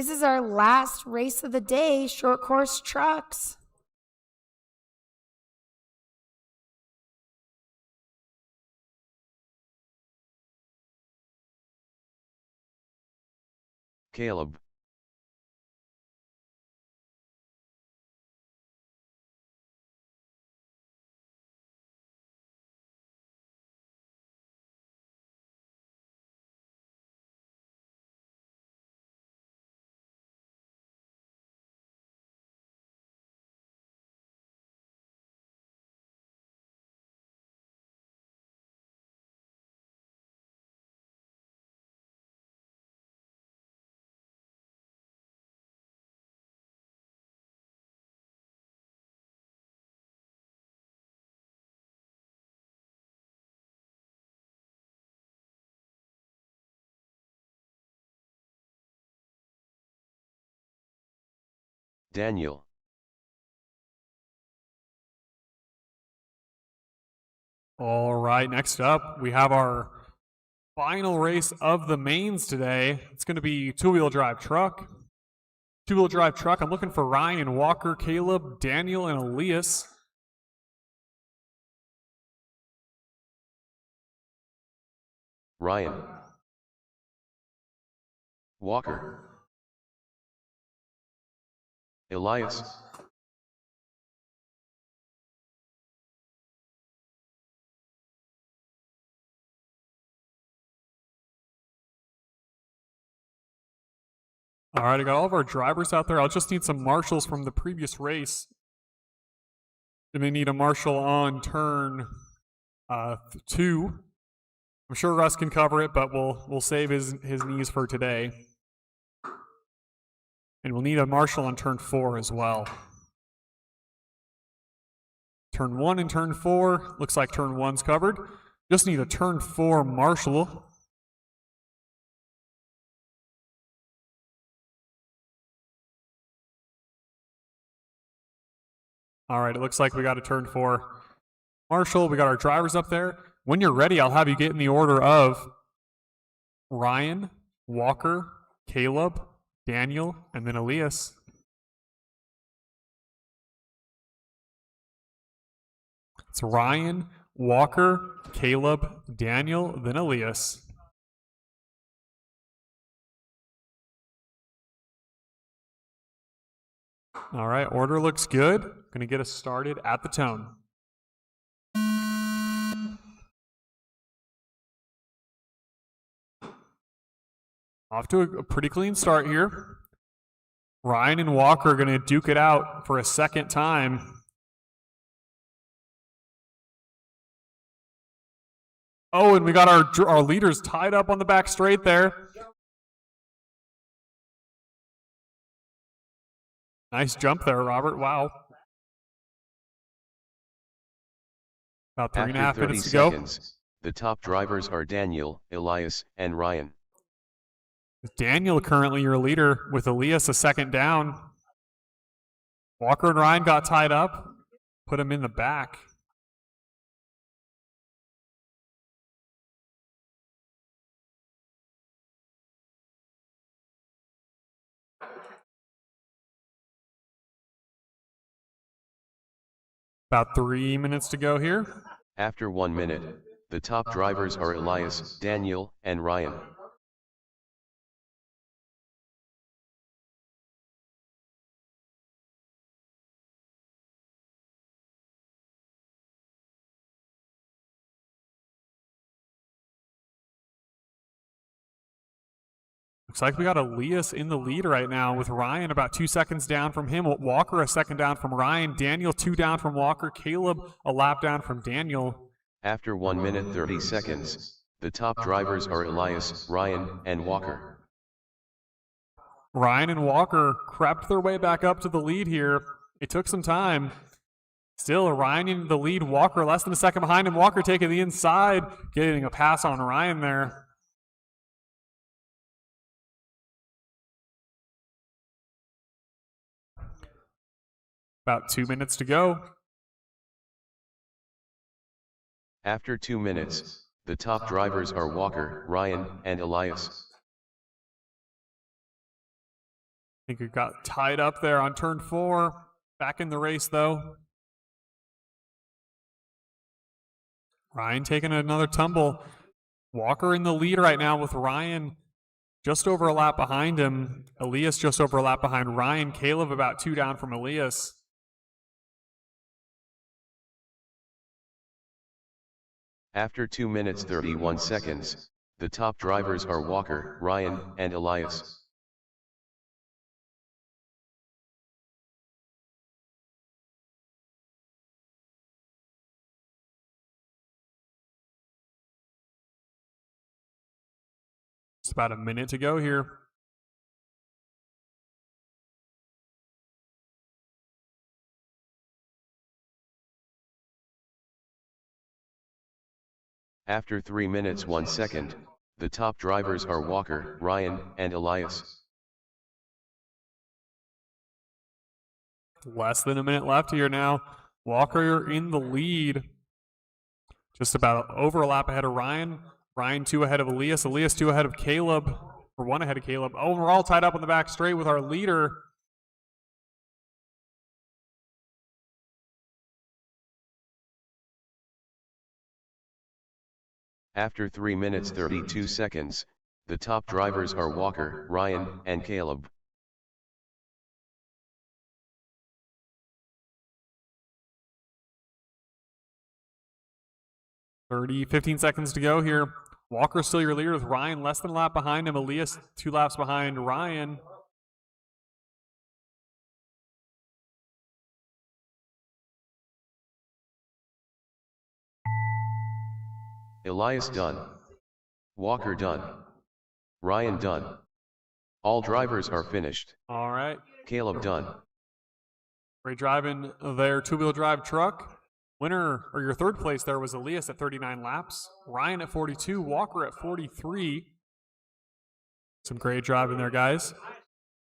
This is our last race of the day, short course trucks. Caleb. Daniel. All right, next up, we have our final race of the mains today. It's going to be two-wheel drive truck. Two-wheel drive truck, I'm looking for Ryan and Walker, Caleb, Daniel, and Elias. Ryan. Walker. Elias. All right, I got all of our drivers out there. I'll just need some marshals from the previous race. We may need a marshal on turn 2. I'm sure Russ can cover it, but we'll save his knees for today. And we'll need a marshal on turn 4 as well. Turn 1 and turn 4. Looks like turn 1's covered. Just need a turn 4 marshal. All right, it looks like we got a turn 4 marshal. We got our drivers up there. When you're ready, I'll have you get in the order of Ryan, Walker, Caleb, Daniel, and then Elias. It's Ryan, Walker, Caleb, Daniel, then Elias. All right, order looks good. Going to get us started at the tone. Off to a pretty clean start here. Ryan and Walker are going to duke it out for a second time. Oh, and we got our leaders tied up on the back straight there. Nice jump there, Robert. Wow. About 3.5 minutes to go. The top drivers are Daniel, Elias, and Ryan. Daniel currently your leader with Elias a second down. Walker and Ryan got tied up. Put him in the back. About 3 minutes to go here. After 1 minute, the top drivers are Elias, Daniel, and Ryan. Looks like we got Elias in the lead right now with Ryan about 2 seconds down from him. Walker a second down from Ryan. Daniel 2 down from Walker. Caleb a lap down from Daniel. After 1 minute 30 seconds, the top drivers are Elias, Ryan, and Walker. Ryan and Walker crept their way back up to the lead here. It took some time. Still, Ryan in the lead. Walker less than a second behind him. Walker taking the inside, getting a pass on Ryan there. About 2 minutes to go. After 2 minutes, the top drivers are Walker, Ryan, and Elias. think it got tied up there on turn 4. Back in the race, though. Ryan taking another tumble. Walker in the lead right now with Ryan just over a lap behind him. Elias just over a lap behind Ryan. Caleb about 2 down from Elias. After 2 minutes 31 seconds, the top drivers are Walker, Ryan, and Elias. It's about a minute to go here. After 3 minutes 1 second, the top drivers are Walker, Ryan, and Elias. Less than a minute left here now. Walker in the lead. Just about over a lap ahead of Ryan. Ryan 2 ahead of Elias. Elias 2 ahead of Caleb. Or 1 ahead of Caleb. Oh, we're all tied up on the back straight with our leader. After 3 minutes 32 seconds, the top drivers are Walker, Ryan, and Caleb. .30, 15 seconds to go here. Walker still your leader with Ryan less than a lap behind him. Elias 2 laps behind Ryan. Elias done. Walker done. Ryan done. All drivers are finished. All right. Caleb done. Great driving their 2-wheel drive truck. Winner, or your 3rd place there was Elias at 39 laps. Ryan at 42. Walker at 43. Some great driving there, guys.